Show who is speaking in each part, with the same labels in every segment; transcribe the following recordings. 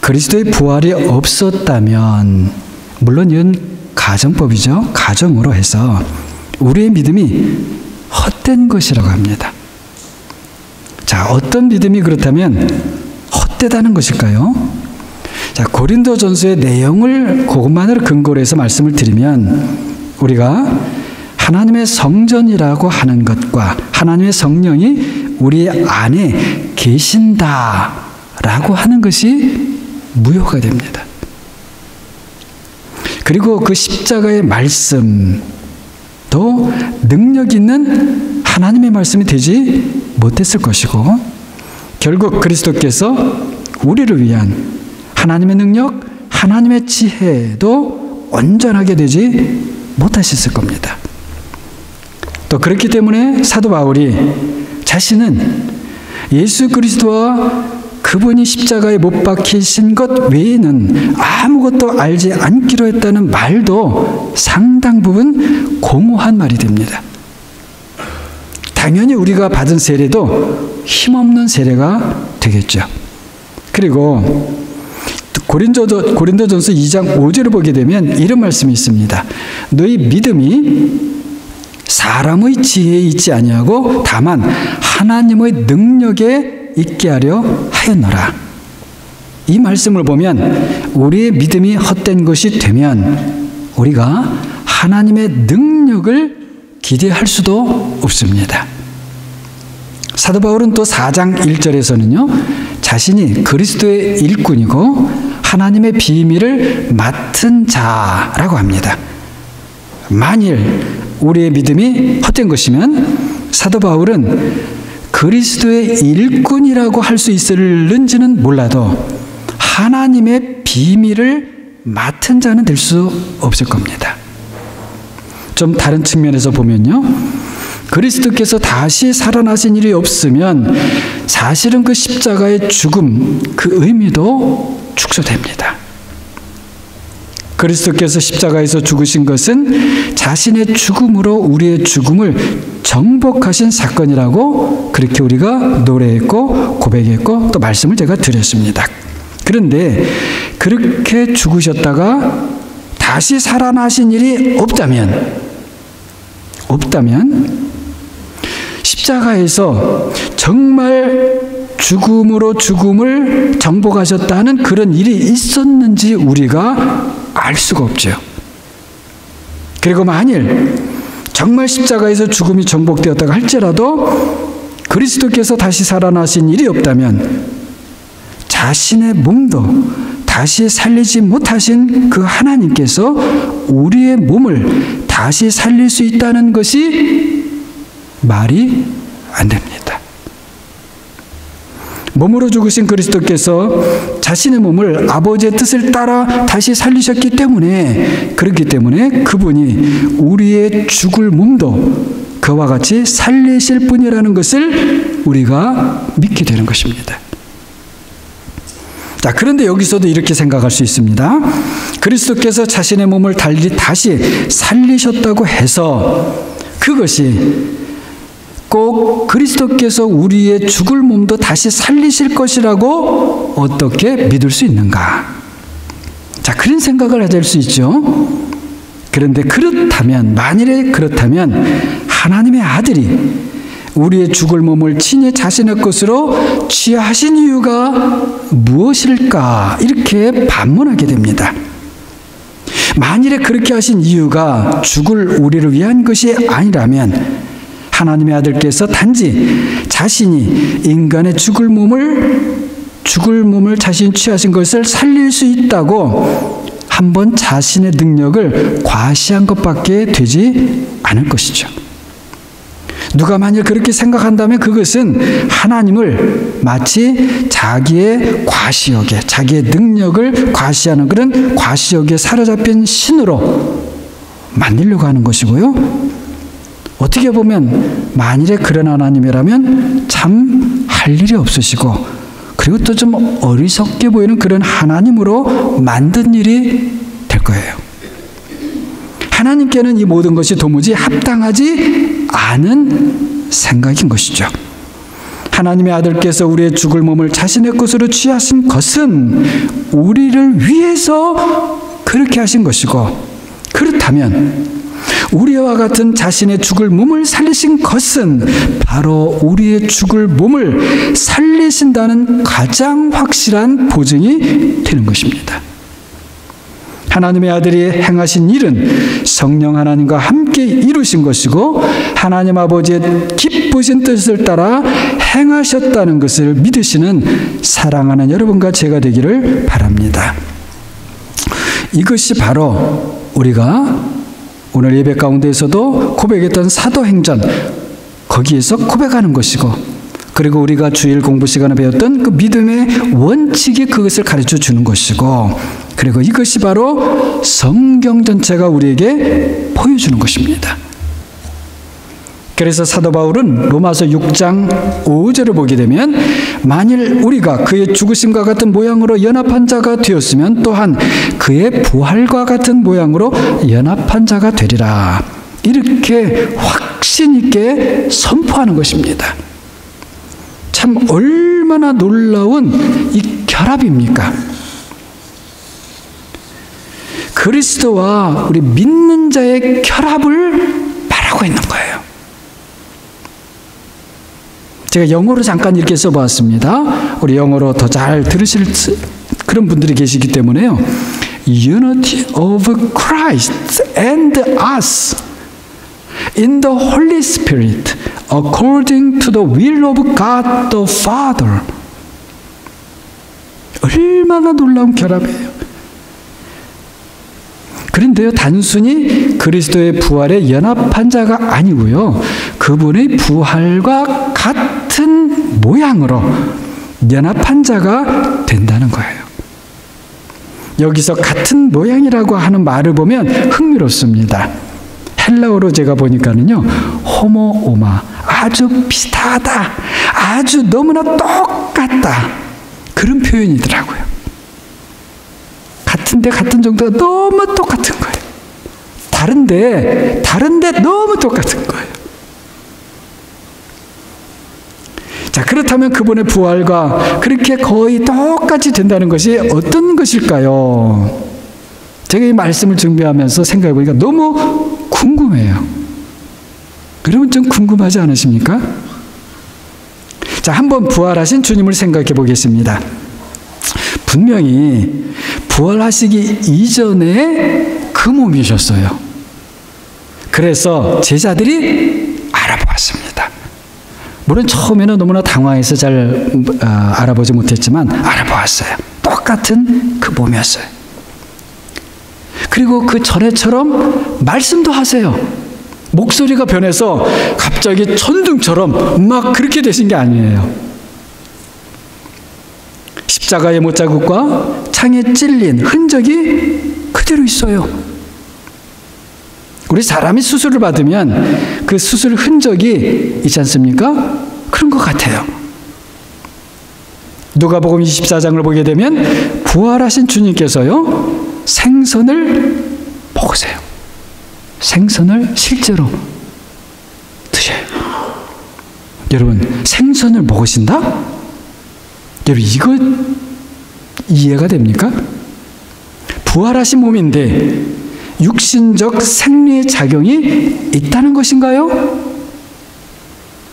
Speaker 1: 그리스도의 부활이 없었다면, 물론 이건 가정법이죠. 가정으로 해서 우리의 믿음이 헛된 것이라고 합니다. 자, 어떤 믿음이 그렇다면 헛되다는 것일까요? 자, 고린도전서의 내용을 그것만으로 근거로 해서 말씀을 드리면, 우리가 하나님의 성전이라고 하는 것과 하나님의 성령이 우리 안에 계신다라고 하는 것이 무효가 됩니다. 그리고 그 십자가의 말씀도 능력 있는 하나님의 말씀이 되지 못했을 것이고, 결국 그리스도께서 우리를 위한 하나님의 능력, 하나님의 지혜도 온전하게 되지 못하셨을 겁니다. 또 그렇기 때문에 사도 바울이 자신은 예수 그리스도와 그분이 십자가에 못 박히신 것 외에는 아무것도 알지 않기로 했다는 말도 상당 부분 공허한 말이 됩니다. 당연히 우리가 받은 세례도 힘없는 세례가 되겠죠. 그리고 고린도전서 2장 5절을 보게 되면 이런 말씀이 있습니다. 너희 믿음이 사람의 지혜에 있지 아니하고 다만 하나님의 능력에 있게 하려 하였노라. 이 말씀을 보면 우리의 믿음이 헛된 것이 되면 우리가 하나님의 능력을 기대할 수도 없습니다. 사도 바울은 또 4장 1절에서는요, 자신이 그리스도의 일꾼이고 하나님의 비밀을 맡은 자라고 합니다. 만일 우리의 믿음이 헛된 것이면 사도 바울은 그리스도의 일꾼이라고 할 수 있을는지는 몰라도 하나님의 비밀을 맡은 자는 될 수 없을 겁니다. 좀 다른 측면에서 보면요, 그리스도께서 다시 살아나신 일이 없으면 사실은 그 십자가의 죽음, 그 의미도 축소됩니다. 그리스도께서 십자가에서 죽으신 것은 자신의 죽음으로 우리의 죽음을 정복하신 사건이라고 그렇게 우리가 노래했고 고백했고 또 말씀을 제가 드렸습니다. 그런데 그렇게 죽으셨다가 다시 살아나신 일이 없다면 십자가에서 정말 죽음으로 죽음을 정복하셨다는 그런 일이 있었는지 우리가 알 수가 없죠. 그리고 만일 정말 십자가에서 죽음이 정복되었다고 할지라도 그리스도께서 다시 살아나신 일이 없다면 자신의 몸도 다시 살리지 못하신 그 하나님께서 우리의 몸을 다시 살릴 수 있다는 것이 말이 안 됩니다. 몸으로 죽으신 그리스도께서 자신의 몸을 아버지의 뜻을 따라 다시 살리셨기 때문에, 그렇기 때문에 그분이 우리의 죽을 몸도 그와 같이 살리실 분이라는 것을 우리가 믿게 되는 것입니다. 자, 그런데 여기서도 이렇게 생각할 수 있습니다. 그리스도께서 자신의 몸을 다시 살리셨다고 해서 그것이 꼭 그리스도께서 우리의 죽을 몸도 다시 살리실 것이라고 어떻게 믿을 수 있는가? 자, 그런 생각을 하실 수 있죠. 그런데 그렇다면, 만일에 그렇다면 하나님의 아들이 우리의 죽을 몸을 친히 자신의 것으로 취하신 이유가 무엇일까? 이렇게 반문하게 됩니다. 만일에 그렇게 하신 이유가 죽을 우리를 위한 것이 아니라면 하나님의 아들께서 단지 자신이 인간의 죽을 몸을 자신이 취하신 것을 살릴 수 있다고 한번 자신의 능력을 과시한 것밖에 되지 않을 것이죠. 누가 만일 그렇게 생각한다면 그것은 하나님을 마치 자기의 과시욕에, 자기의 능력을 과시하는 그런 과시욕에 사로잡힌 신으로 만들려고 하는 것이고요. 어떻게 보면 만일에 그런 하나님이라면 참 할 일이 없으시고, 그리고 또 좀 어리석게 보이는 그런 하나님으로 만든 일이 될 거예요. 하나님께는 이 모든 것이 도무지 합당하지 않은 생각인 것이죠. 하나님의 아들께서 우리의 죽을 몸을 자신의 것으로 취하신 것은 우리를 위해서 그렇게 하신 것이고, 그렇다면 우리와 같은 자신의 죽을 몸을 살리신 것은 바로 우리의 죽을 몸을 살리신다는 가장 확실한 보증이 되는 것입니다. 하나님의 아들이 행하신 일은 성령 하나님과 함께 이루신 것이고, 하나님 아버지의 기쁘신 뜻을 따라 행하셨다는 것을 믿으시는 사랑하는 여러분과 제가 되기를 바랍니다. 이것이 바로 우리가 오늘 예배 가운데에서도 고백했던 사도행전, 거기에서 고백하는 것이고, 그리고 우리가 주일 공부 시간에 배웠던 그 믿음의 원칙이 그것을 가르쳐 주는 것이고, 그리고 이것이 바로 성경 전체가 우리에게 보여주는 것입니다. 그래서 사도 바울은 로마서 6장 5절을 보게 되면, 만일 우리가 그의 죽으심과 같은 모양으로 연합한 자가 되었으면 또한 그의 부활과 같은 모양으로 연합한 자가 되리라, 이렇게 확신 있게 선포하는 것입니다. 참 얼마나 놀라운 이 결합입니까? 그리스도와 우리 믿는 자의 결합을 말하고 있는 거예요. 제가 영어로 잠깐 이렇게 써보았습니다. 우리 영어로 더 잘 들으실 그런 분들이 계시기 때문에요. Unity of Christ and us in the Holy Spirit according to the will of God the Father. 얼마나 놀라운 결합이에요. 그런데요, 단순히 그리스도의 부활에 연합한 자가 아니고요, 그분의 부활과 같은 모양으로 연합한 자가 된다는 거예요. 여기서 같은 모양이라고 하는 말을 보면 흥미롭습니다. 헬라어로 제가 보니까는요, 호모오마, 아주 비슷하다, 아주 너무나 똑같다, 그런 표현이더라고요. 같은데 같은 정도가 너무 똑같은 거예요. 다른데 너무 똑같은 거예요. 자, 그렇다면 그분의 부활과 그렇게 거의 똑같이 된다는 것이 어떤 것일까요? 제가 이 말씀을 준비하면서 생각해 보니까 너무 궁금해요. 여러분 좀 궁금하지 않으십니까? 자, 한번 부활하신 주님을 생각해 보겠습니다. 분명히 부활하시기 이전에 그 몸이셨어요. 그래서 제자들이 알아보았습니다. 물론 처음에는 너무나 당황해서 잘 알아보지 못했지만 알아보았어요. 똑같은 그 몸이었어요. 그리고 그 전에처럼 말씀도 하세요. 목소리가 변해서 갑자기 천둥처럼 막 그렇게 되신 게 아니에요. 십자가의 못자국과 창에 찔린 흔적이 그대로 있어요. 우리 사람이 수술을 받으면 그 수술 흔적이 있지 않습니까? 그런 것 같아요. 누가복음 24장을 보게 되면 부활하신 주님께서요, 생선을 먹으세요. 생선을 실제로 드셔요. 여러분, 생선을 먹으신다? 여러분, 이거 이해가 됩니까? 부활하신 몸인데 육신적 생리의 작용이 있다는 것인가요?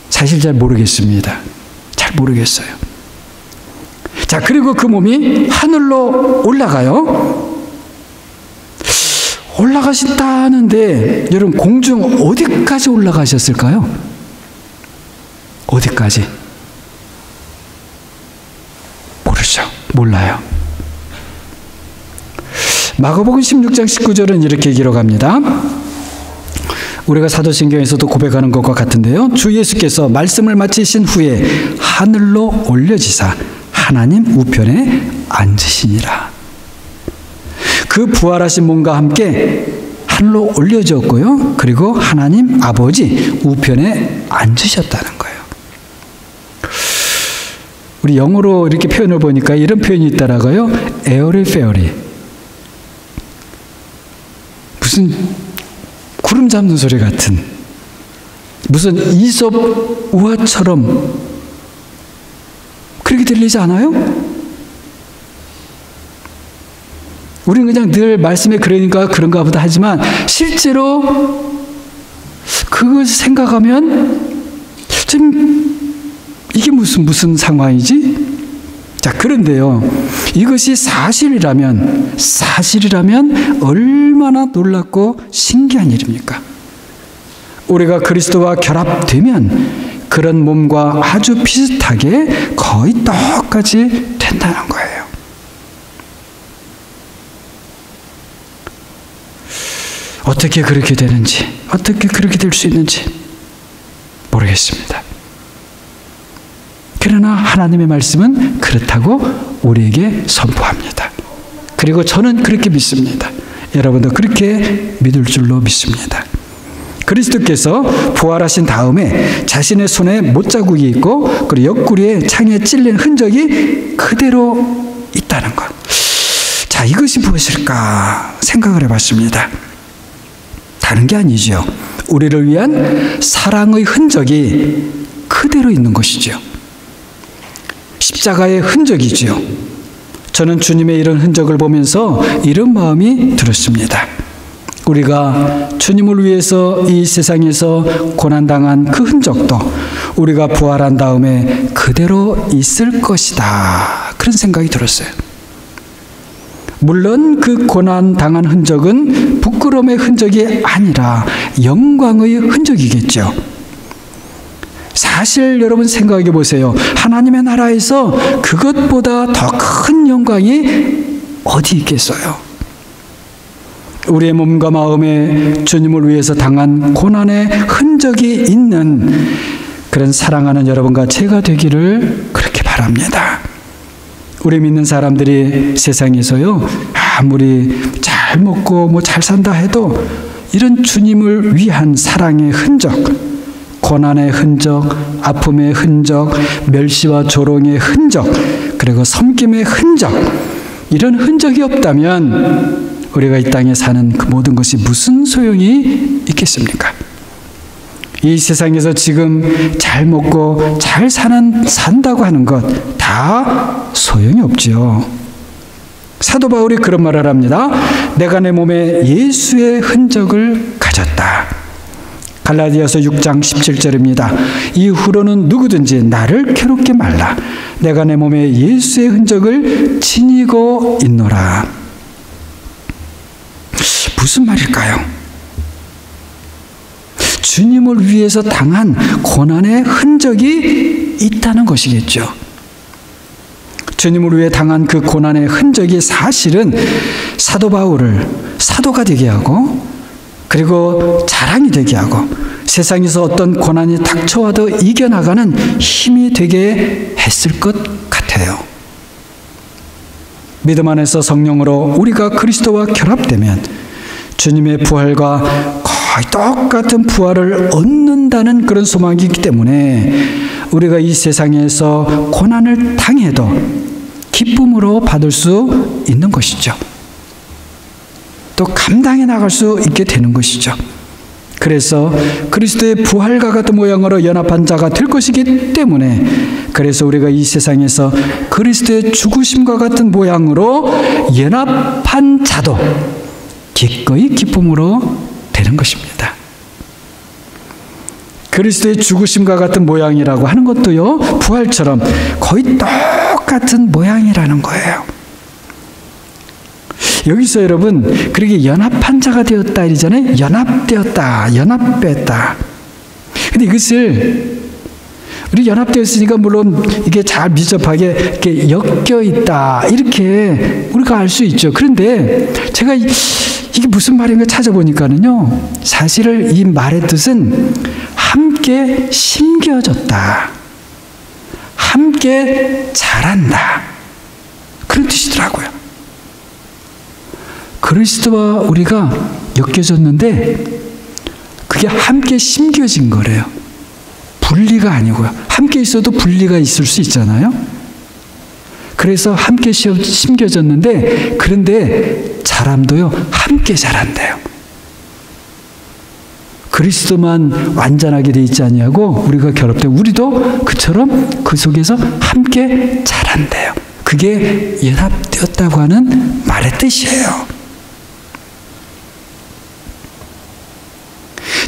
Speaker 1: 사실 잘 모르겠습니다. 잘 모르겠어요. 자, 그리고 그 몸이 하늘로 올라가요. 올라가신다는데 여러분, 공중 어디까지 올라가셨을까요? 어디까지? 모르죠. 몰라요. 마가복음 16장 19절은 이렇게 기록합니다. 우리가 사도신경에서도 고백하는 것과 같은데요. 주 예수께서 말씀을 마치신 후에 하늘로 올려지사 하나님 우편에 앉으시니라. 그 부활하신 몸과 함께 하늘로 올려졌고요. 그리고 하나님 아버지 우편에 앉으셨다는 거예요. 우리 영어로 이렇게 표현을 보니까 이런 표현이 있더라고요. 에어리페어리. 무슨 구름 잡는 소리 같은, 무슨 이솝 우화처럼 그렇게 들리지 않아요? 우리는 그냥 늘 말씀에 그러니까 그런가 보다 하지만 실제로 그걸 생각하면 좀 이게 무슨 상황이지? 자, 그런데요, 이것이 사실이라면 얼마나 놀랍고 신기한 일입니까? 우리가 그리스도와 결합되면 그런 몸과 아주 비슷하게 거의 똑같이 된다는 거예요. 어떻게 그렇게 되는지, 어떻게 그렇게 될 수 있는지 모르겠습니다. 그러나 하나님의 말씀은 그렇다고 우리에게 선포합니다. 그리고 저는 그렇게 믿습니다. 여러분도 그렇게 믿을 줄로 믿습니다. 그리스도께서 부활하신 다음에 자신의 손에 못자국이 있고 그리고 옆구리에 창에 찔린 흔적이 그대로 있다는 것. 자, 이것이 무엇일까 생각을 해봤습니다. 다른 게 아니죠. 우리를 위한 사랑의 흔적이 그대로 있는 것이죠. 십자가의 흔적이지요. 저는 주님의 이런 흔적을 보면서 이런 마음이 들었습니다. 우리가 주님을 위해서 이 세상에서 고난당한 그 흔적도 우리가 부활한 다음에 그대로 있을 것이다. 그런 생각이 들었어요. 물론 그 고난당한 흔적은 부끄러움의 흔적이 아니라 영광의 흔적이겠죠. 사실 여러분 생각해 보세요. 하나님의 나라에서 그것보다 더 큰 영광이 어디 있겠어요? 우리의 몸과 마음에 주님을 위해서 당한 고난의 흔적이 있는 그런 사랑하는 여러분과 제가 되기를 그렇게 바랍니다. 우리 믿는 사람들이 세상에서요, 아무리 잘 먹고 잘 산다 해도 이런 주님을 위한 사랑의 흔적, 고난의 흔적, 아픔의 흔적, 멸시와 조롱의 흔적, 그리고 섬김의 흔적, 이런 흔적이 없다면 우리가 이 땅에 사는 그 모든 것이 무슨 소용이 있겠습니까? 이 세상에서 지금 잘 먹고 잘 산다고 하는 것 다 소용이 없지요. 사도 바울이 그런 말을 합니다. 내가 내 몸에 예수의 흔적을 가졌다. 갈라디아서 6장 17절입니다. 이후로는 누구든지 나를 괴롭게 말라. 내가 내 몸에 예수의 흔적을 지니고 있노라. 무슨 말일까요? 주님을 위해서 당한 고난의 흔적이 있다는 것이겠죠. 주님을 위해 당한 그 고난의 흔적이 사실은 사도 바울을 사도가 되게 하고 그리고 자랑이 되게 하고 세상에서 어떤 고난이 닥쳐와도 이겨나가는 힘이 되게 했을 것 같아요. 믿음 안에서 성령으로 우리가 그리스도와 결합되면 주님의 부활과 거의 똑같은 부활을 얻는다는 그런 소망이 있기 때문에 우리가 이 세상에서 고난을 당해도 기쁨으로 받을 수 있는 것이죠. 또 감당해 나갈 수 있게 되는 것이죠. 그래서 그리스도의 부활과 같은 모양으로 연합한 자가 될 것이기 때문에 그래서 우리가 이 세상에서 그리스도의 죽으심과 같은 모양으로 연합한 자도 기꺼이 기쁨으로 되는 것입니다. 그리스도의 죽으심과 같은 모양이라고 하는 것도요, 부활처럼 거의 똑같은 모양이라는 거예요. 여기서 여러분, 그렇게 연합한 자가 되었다 이러잖아요. 연합되었다, 연합됐다. 근데 이것을 우리 연합되었으니까 물론 이게 잘 미접하게 이렇게 엮여 있다 이렇게 우리가 알 수 있죠. 그런데 제가 이게 무슨 말인가 찾아보니까는요, 사실 이 말의 뜻은 함께 심겨졌다, 함께 자란다, 그런 뜻이더라고요. 그리스도와 우리가 엮여졌는데 그게 함께 심겨진 거래요. 분리가 아니고요. 함께 있어도 분리가 있을 수 있잖아요. 그래서 함께 심겨졌는데 그런데 자람도요 함께 자란대요. 그리스도만 완전하게 돼 있지 아니하고 우리가 결합돼 우리도 그처럼 그 속에서 함께 자란대요. 그게 연합되었다고 하는 말의 뜻이에요.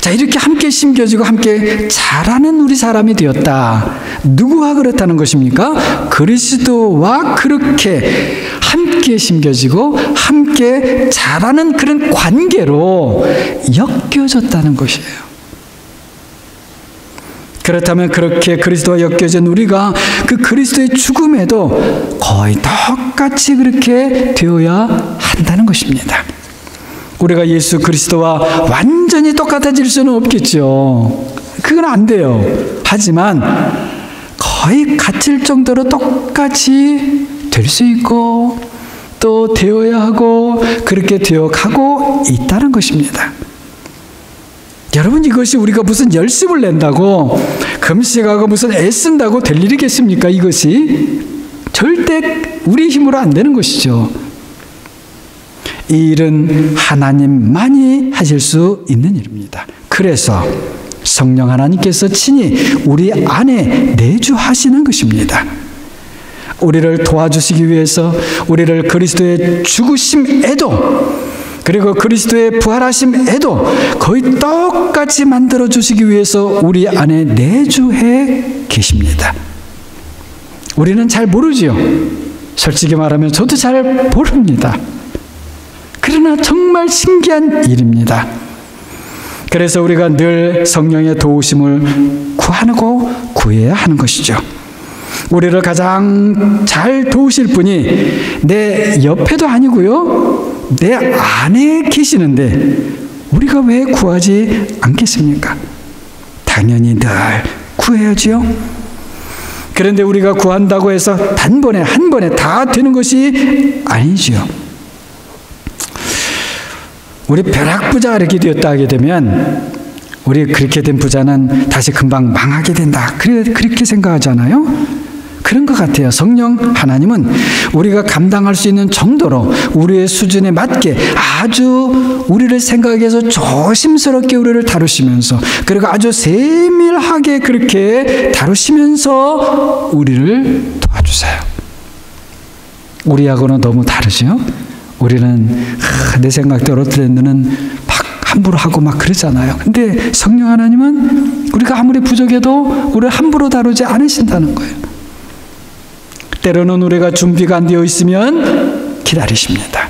Speaker 1: 자, 이렇게 함께 심겨지고 함께 자라는 우리 사람이 되었다. 누구와 그렇다는 것입니까? 그리스도와 그렇게 함께 심겨지고 함께 자라는 그런 관계로 엮여졌다는 것이에요. 그렇다면 그렇게 그리스도와 엮여진 우리가 그 그리스도의 죽음에도 거의 똑같이 그렇게 되어야 한다는 것입니다. 우리가 예수 그리스도와 완전히 똑같아질 수는 없겠죠. 그건 안 돼요. 하지만 거의 같을 정도로 똑같이 될 수 있고 또 되어야 하고 그렇게 되어가고 있다는 것입니다. 여러분, 이것이 우리가 무슨 열심을 낸다고 금식하고 무슨 애쓴다고 될 일이겠습니까? 이것이 절대 우리 힘으로 안 되는 것이죠. 이 일은 하나님만이 하실 수 있는 일입니다. 그래서 성령 하나님께서 친히 우리 안에 내주하시는 것입니다. 우리를 도와주시기 위해서 우리를 그리스도의 죽으심에도 그리고 그리스도의 부활하심에도 거의 똑같이 만들어주시기 위해서 우리 안에 내주해 계십니다. 우리는 잘 모르지요. 솔직히 말하면 저도 잘 모릅니다. 그러나 정말 신기한 일입니다. 그래서 우리가 늘 성령의 도우심을 구하고 구해야 하는 것이죠. 우리를 가장 잘 도우실 분이 내 옆에도 아니고요, 내 안에 계시는데 우리가 왜 구하지 않겠습니까? 당연히 늘 구해야지요. 그런데 우리가 구한다고 해서 단번에 한 번에 다 되는 것이 아니지요. 우리 벼락부자 이렇게 되었다 하게 되면 우리 그렇게 된 부자는 다시 금방 망하게 된다. 그렇게 생각하잖아요. 그런 것 같아요. 성령 하나님은 우리가 감당할 수 있는 정도로 우리의 수준에 맞게 아주 우리를 생각해서 조심스럽게 우리를 다루시면서 그리고 아주 세밀하게 그렇게 다루시면서 우리를 도와주세요. 우리하고는 너무 다르죠. 우리는 내 생각대로 어떻게든 막 함부로 하고 막 그러잖아요. 근데 성령 하나님은 우리가 아무리 부족해도 우리를 함부로 다루지 않으신다는 거예요. 때로는 우리가 준비가 안 되어 있으면 기다리십니다.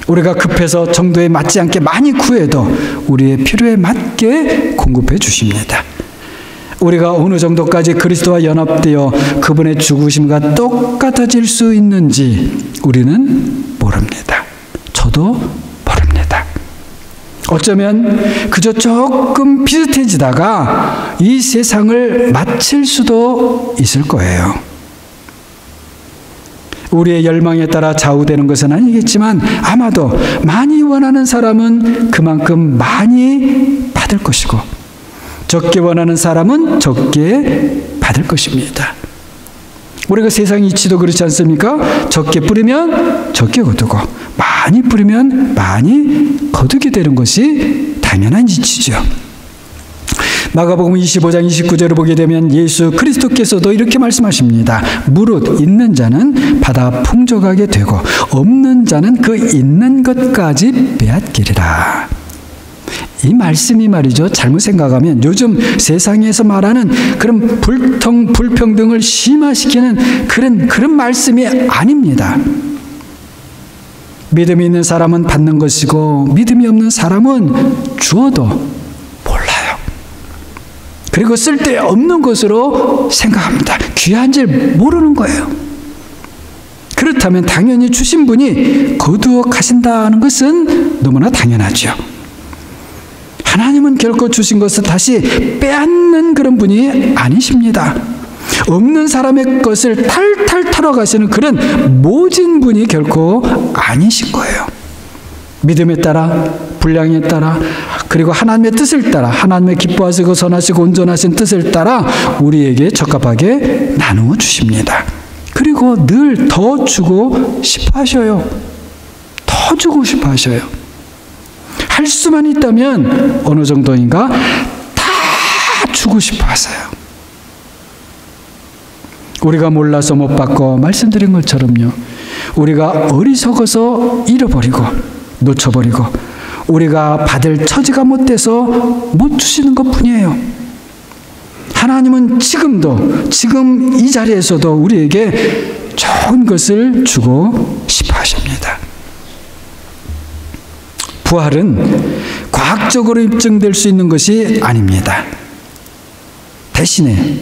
Speaker 1: 우리가 급해서 정도에 맞지 않게 많이 구해도 우리의 필요에 맞게 공급해 주십니다. 우리가 어느 정도까지 그리스도와 연합되어 그분의 죽으심과 똑같아질 수 있는지 우리는 모릅니다. 저도 모릅니다. 어쩌면 그저 조금 비슷해지다가 이 세상을 마칠 수도 있을 거예요. 우리의 열망에 따라 좌우되는 것은 아니겠지만 아마도 많이 원하는 사람은 그만큼 많이 받을 것이고 적게 원하는 사람은 적게 받을 것입니다. 우리가 세상 이치도 그렇지 않습니까? 적게 뿌리면 적게 거두고 많이 뿌리면 많이 거두게 되는 것이 당연한 이치죠. 마가복음 25장 29절을 보게 되면 예수 그리스도께서도 이렇게 말씀하십니다. 무릇 있는 자는 받아 풍족하게 되고 없는 자는 그 있는 것까지 빼앗기리라. 이 말씀이 말이죠. 잘못 생각하면 요즘 세상에서 말하는 그런 불평등을 심화시키는 그런 말씀이 아닙니다. 믿음이 있는 사람은 받는 것이고 믿음이 없는 사람은 주어도 몰라요. 그리고 쓸데없는 것으로 생각합니다. 귀한 줄 모르는 거예요. 그렇다면 당연히 주신 분이 거두어 가신다는 것은 너무나 당연하죠. 하나님은 결코 주신 것을 다시 빼앗는 그런 분이 아니십니다. 없는 사람의 것을 탈탈 털어가시는 그런 모진 분이 결코 아니신 거예요. 믿음에 따라, 분량에 따라, 그리고 하나님의 뜻을 따라, 하나님의 기뻐하시고 선하시고 온전하신 뜻을 따라 우리에게 적합하게 나누어 주십니다. 그리고 늘 더 주고 싶어 하셔요. 더 주고 싶어 하셔요. 할 수만 있다면 어느 정도인가 다 주고 싶어 하세요. 우리가 몰라서 못 받고 말씀드린 것처럼요. 우리가 어리석어서 잃어버리고 놓쳐버리고 우리가 받을 처지가 못 돼서 못 주시는 것뿐이에요. 하나님은 지금 이 자리에서도 우리에게 좋은 것을 주고 싶어 하십니다. 부활은 과학적으로 입증될 수 있는 것이 아닙니다. 대신에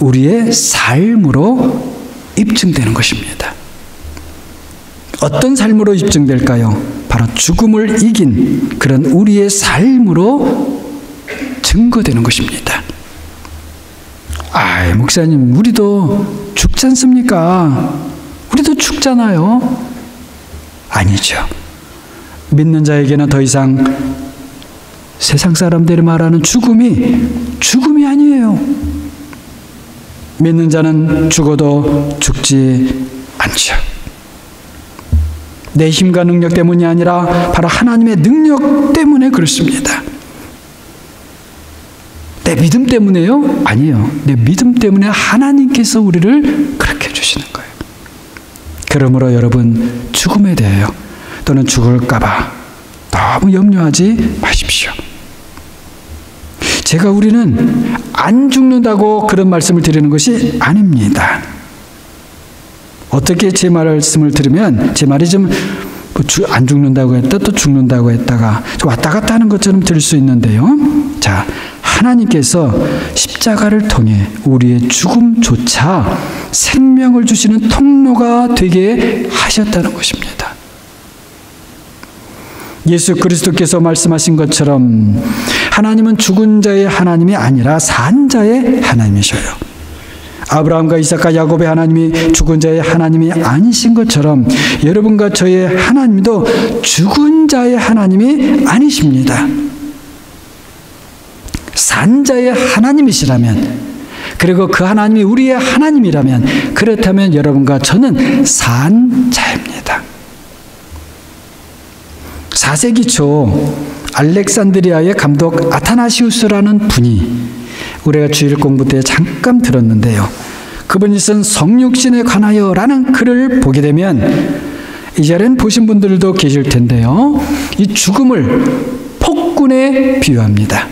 Speaker 1: 우리의 삶으로 입증되는 것입니다. 어떤 삶으로 입증될까요? 바로 죽음을 이긴 그런 우리의 삶으로 증거되는 것입니다. 목사님, 우리도 죽지 않습니까? 우리도 죽잖아요. 아니죠. 믿는 자에게는 더 이상 세상 사람들이 말하는 죽음이 아니에요. 믿는 자는 죽어도 죽지 않죠. 내 힘과 능력 때문이 아니라 바로 하나님의 능력 때문에 그렇습니다. 내 믿음 때문에요? 아니에요. 내 믿음 때문에 하나님께서 우리를 그렇게 해주시는 거예요. 그러므로 여러분, 죽음에 대하여 또는 죽을까봐 너무 염려하지 마십시오. 제가 우리는 안 죽는다고 그런 말씀을 드리는 것이 아닙니다. 어떻게 제 말씀을 들으면 제 말이 좀 안 죽는다고 했다 또 죽는다고 했다가 왔다 갔다 하는 것처럼 들을 수 있는데요. 자, 하나님께서 십자가를 통해 우리의 죽음조차 생명을 주시는 통로가 되게 하셨다는 것입니다. 예수 그리스도께서 말씀하신 것처럼 하나님은 죽은 자의 하나님이 아니라 산 자의 하나님이셔요. 아브라함과 이삭과 야곱의 하나님이 죽은 자의 하나님이 아니신 것처럼 여러분과 저의 하나님도 죽은 자의 하나님이 아니십니다. 산 자의 하나님이시라면, 그리고 그 하나님이 우리의 하나님이라면, 그렇다면 여러분과 저는 산 자입니다. 4세기 초 알렉산드리아의 감독 아타나시우스라는 분이 우리가 주일 공부 때 잠깐 들었는데요. 그분이 쓴 성육신에 관하여 라는 글을 보게 되면 이 자리엔 보신 분들도 계실 텐데요. 이 죽음을 폭군에 비유합니다.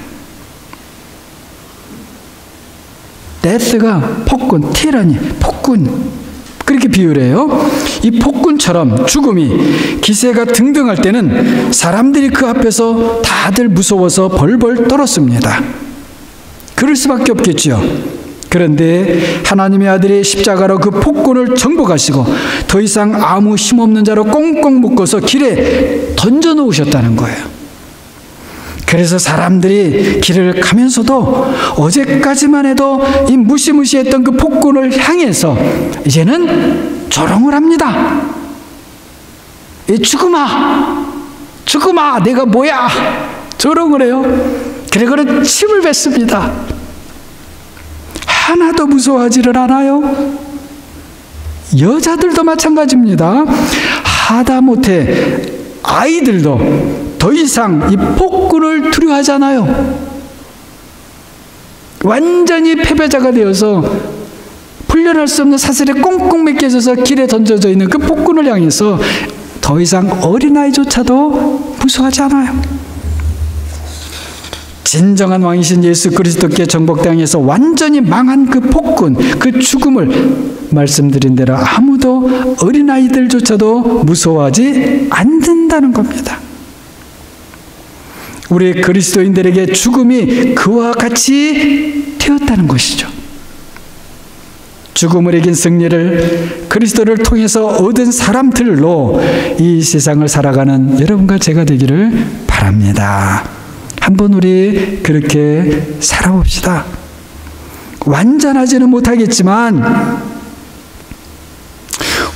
Speaker 1: 데스가 폭군, 티라니, 폭군, 그렇게 비유를 해요. 이 폭군처럼 죽음이 기세가 등등할 때는 사람들이 그 앞에서 다들 무서워서 벌벌 떨었습니다. 그럴 수밖에 없겠죠. 그런데 하나님의 아들이 십자가로 그 폭군을 정복하시고 더 이상 아무 힘없는 자로 꽁꽁 묶어서 길에 던져 놓으셨다는 거예요. 그래서 사람들이 길을 가면서도 어제까지만 해도 이 무시무시했던 그 폭군을 향해서 이제는 조롱을 합니다. 이 죽음아, 내가 뭐야? 조롱을 해요. 그리고는 침을 뱉습니다. 하나도 무서워하지를 않아요. 여자들도 마찬가지입니다. 하다못해 아이들도 더 이상 이 폭군을 두려워하잖아요. 완전히 패배자가 되어서 풀려날 수 없는 사슬에 꽁꽁 묶여져서 길에 던져져 있는 그 폭군을 향해서 더 이상 어린아이조차도 무서워하지 않아요. 진정한 왕이신 예수 그리스도께 정복당해서 완전히 망한 그 폭군, 그 죽음을 말씀드린 대로 아무도 어린아이들조차도 무서워하지 않는다는 겁니다. 우리 그리스도인들에게 죽음이 그와 같이 되었다는 것이죠. 죽음을 이긴 승리를 그리스도를 통해서 얻은 사람들로 이 세상을 살아가는 여러분과 제가 되기를 바랍니다. 한번 우리 그렇게 살아봅시다. 완전하지는 못하겠지만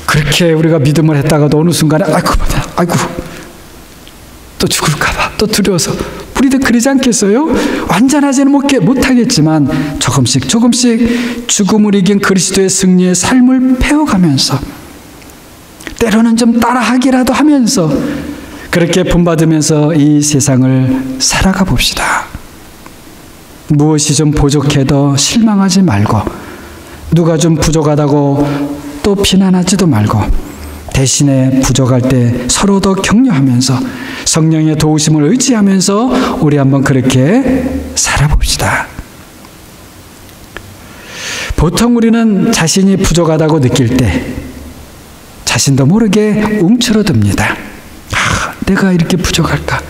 Speaker 1: 그렇게 우리가 믿음을 했다가도 어느 순간에 아이고 또 죽을까봐 또 두려워서 우리도 그러지 않겠어요? 완전하지는 못하겠지만 조금씩 죽음을 이긴 그리스도의 승리의 삶을 배워가면서 때로는 좀 따라하기라도 하면서 그렇게 본받으면서 이 세상을 살아가 봅시다. 무엇이 좀 부족해도 실망하지 말고, 누가 좀 부족하다고 또 비난하지도 말고, 대신에 부족할 때 서로 더 격려하면서 성령의 도우심을 의지하면서 우리 한번 그렇게 살아봅시다. 보통 우리는 자신이 부족하다고 느낄 때 자신도 모르게 움츠러듭니다. 내가 이렇게 부족할까?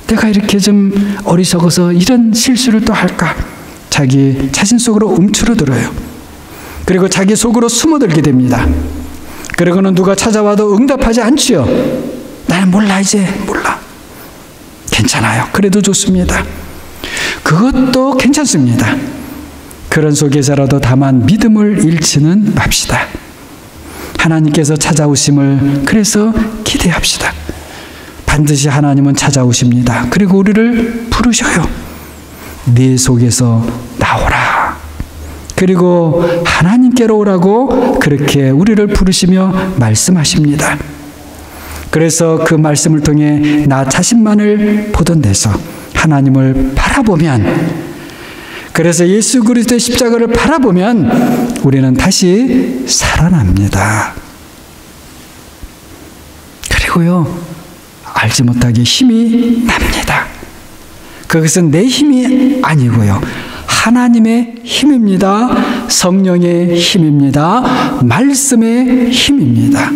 Speaker 1: 내가 이렇게 좀 어리석어서 이런 실수를 또 할까? 자기 자신 속으로 움츠러들어요. 그리고 자기 속으로 숨어들게 됩니다. 그리고는 누가 찾아와도 응답하지 않지요. 나는 몰라, 이제 몰라. 괜찮아요. 그래도 좋습니다. 그것도 괜찮습니다. 그런 속에서라도 다만 믿음을 잃지는 맙시다. 하나님께서 찾아오심을 그래서 기대합시다. 반드시 하나님은 찾아오십니다. 그리고 우리를 부르셔요. 네 속에서 나오라. 그리고 하나님께로 오라고 그렇게 우리를 부르시며 말씀하십니다. 그래서 그 말씀을 통해 나 자신만을 보던 데서 하나님을 바라보면, 그래서 예수 그리스도의 십자가를 바라보면 우리는 다시 살아납니다. 그리고요, 알지 못하게 힘이 납니다. 그것은 내 힘이 아니고요, 하나님의 힘입니다. 성령의 힘입니다. 말씀의 힘입니다.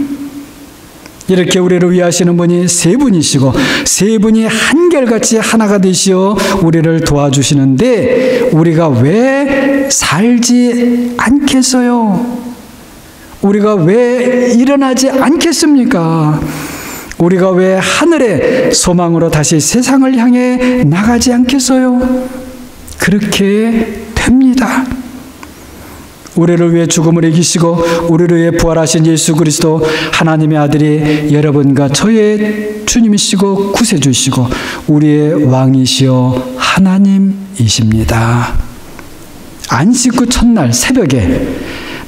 Speaker 1: 이렇게 우리를 위하시는 분이 세 분이시고 세 분이 한결같이 하나가 되시어 우리를 도와주시는데 우리가 왜 살지 않겠어요? 우리가 왜 일어나지 않겠습니까? 우리가 왜 하늘의 소망으로 다시 세상을 향해 나가지 않겠어요? 그렇게 됩니다. 우리를 위해 죽음을 이기시고 우리를 위해 부활하신 예수 그리스도 하나님의 아들이 여러분과 저의 주님이시고 구세주시고 우리의 왕이시여 하나님이십니다. 안식 후 첫날 새벽에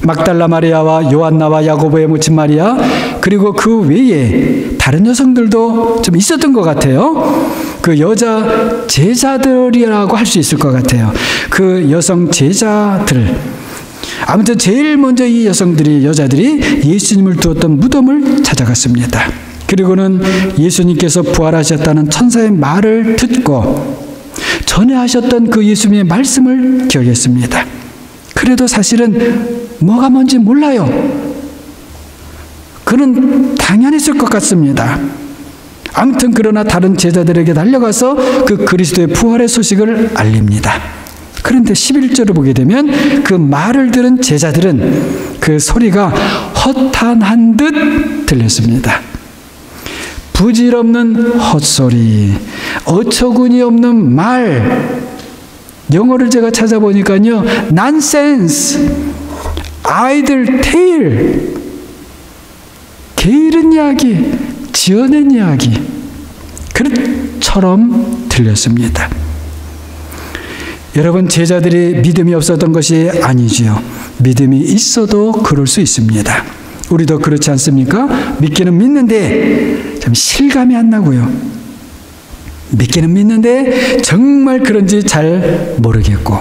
Speaker 1: 막달라 마리아와 요한나와 야고보의 모친 마리아, 그리고 그 외에 다른 여성들도 좀 있었던 것 같아요. 그 여자 제자들이라고 할 수 있을 것 같아요. 그 여성 제자들, 아무튼 제일 먼저 이 여자들이 예수님을 두었던 무덤을 찾아갔습니다. 그리고는 예수님께서 부활하셨다는 천사의 말을 듣고 전에 하셨던 그 예수님의 말씀을 기억했습니다. 그래도 사실은 뭐가 뭔지 몰라요. 그는 당연했을 것 같습니다. 아무튼 그러나 다른 제자들에게 달려가서 그 그리스도의 부활의 소식을 알립니다. 그런데 11절을 보게 되면 그 말을 들은 제자들은 그 소리가 허탄한 듯 들렸습니다. 부질없는 헛소리, 어처구니 없는 말, 영어를 제가 찾아보니까요, nonsense, 아이들 테일, 게으른 이야기, 지어낸 이야기, 그릇처럼 들렸습니다. 여러분, 제자들이 믿음이 없었던 것이 아니지요. 믿음이 있어도 그럴 수 있습니다. 우리도 그렇지 않습니까? 믿기는 믿는데 좀 실감이 안 나고요. 믿기는 믿는데 정말 그런지 잘 모르겠고,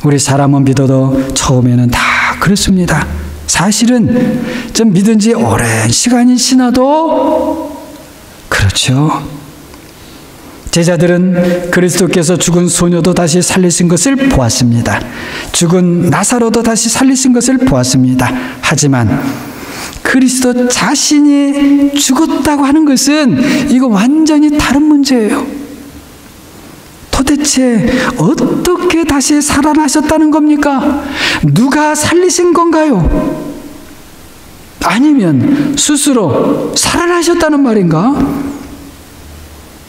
Speaker 1: 우리 사람은 믿어도 처음에는 다 그렇습니다. 사실은 좀 믿은 지 오랜 시간이 지나도 그렇죠. 제자들은 그리스도께서 죽은 소녀도 다시 살리신 것을 보았습니다. 죽은 나사로도 다시 살리신 것을 보았습니다. 하지만 그리스도 자신이 죽었다고 하는 것은 이거 완전히 다른 문제예요. 도대체 어떻게 다시 살아나셨다는 겁니까? 누가 살리신 건가요? 아니면 스스로 살아나셨다는 말인가?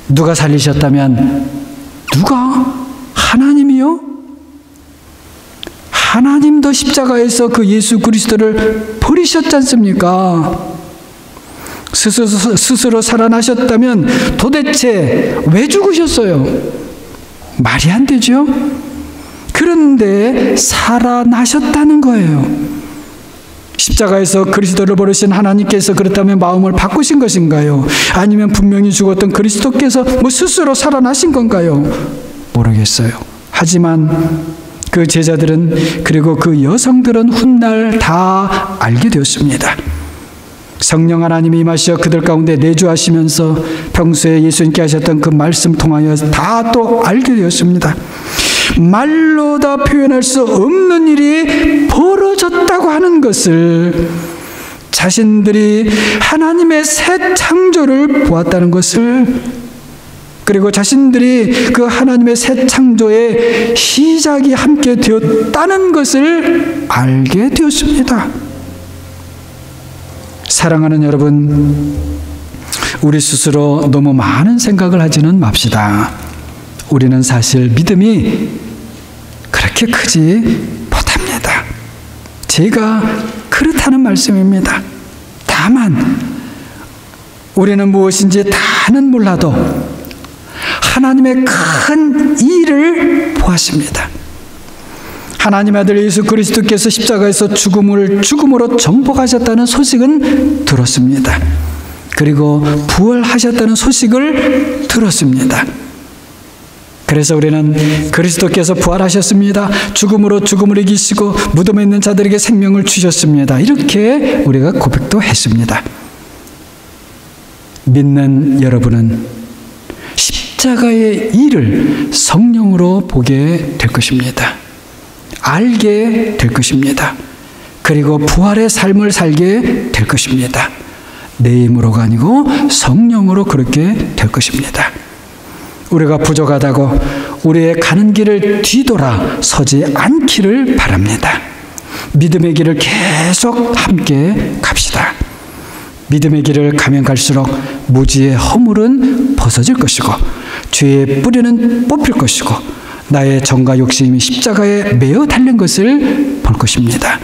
Speaker 1: 누가 살리셨다면 누가? 하나님이요? 하나님도 십자가에서 그 예수 그리스도를 버리셨지 않습니까? 스스로 살아나셨다면 도대체 왜 죽으셨어요? 말이 안 되죠? 그런데 살아나셨다는 거예요. 십자가에서 그리스도를 버리신 하나님께서 그렇다면 마음을 바꾸신 것인가요? 아니면 분명히 죽었던 그리스도께서 스스로 살아나신 건가요? 모르겠어요. 하지만 그 제자들은, 그리고 그 여성들은 훗날 다 알게 되었습니다. 성령 하나님이 임하시어 그들 가운데 내주하시면서 평소에 예수님께 하셨던 그 말씀 통하여 다 또 알게 되었습니다. 말로 다 표현할 수 없는 일이 벌어졌다고 하는 것을, 자신들이 하나님의 새 창조를 보았다는 것을, 그리고 자신들이 그 하나님의 새 창조의 시작이 함께 되었다는 것을 알게 되었습니다. 사랑하는 여러분, 우리 스스로 너무 많은 생각을 하지는 맙시다. 우리는 사실 믿음이 그렇게 크지 못합니다. 제가 그렇다는 말씀입니다. 다만 우리는 무엇인지 다는 몰라도 하나님의 큰 일을 보았습니다. 하나님의 아들 예수 그리스도께서 십자가에서 죽음으로 정복하셨다는 소식은 들었습니다. 그리고 부활하셨다는 소식을 들었습니다. 그래서 우리는 그리스도께서 부활하셨습니다. 죽음으로 죽음을 이기시고 무덤에 있는 자들에게 생명을 주셨습니다. 이렇게 우리가 고백도 했습니다. 믿는 여러분은 십자가의 일을 성령으로 보게 될 것입니다. 알게 될 것입니다. 그리고 부활의 삶을 살게 될 것입니다. 내 힘으로가 아니고 성령으로 그렇게 될 것입니다. 우리가 부족하다고 우리의 가는 길을 뒤돌아 서지 않기를 바랍니다. 믿음의 길을 계속 함께 갑시다. 믿음의 길을 가면 갈수록 무지의 허물은 벗어질 것이고 죄의 뿌리는 뽑힐 것이고 나의 정과 욕심이 십자가에 매어 달린 것을 볼 것입니다.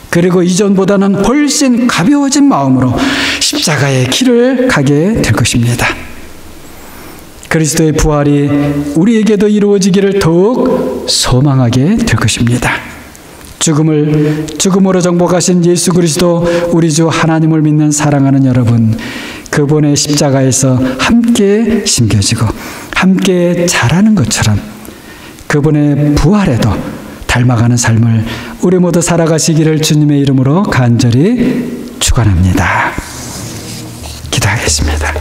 Speaker 1: 그리고 이전보다는 훨씬 가벼워진 마음으로 십자가의 길을 가게 될 것입니다. 그리스도의 부활이 우리에게도 이루어지기를 더욱 소망하게 될 것입니다. 죽음으로 정복하신 예수 그리스도 우리 주 하나님을 믿는 사랑하는 여러분, 그분의 십자가에서 함께 심겨지고 함께 자라는 것처럼 그분의 부활에도 닮아가는 삶을 우리 모두 살아가시기를 주님의 이름으로 간절히 축원합니다. 기도하겠습니다.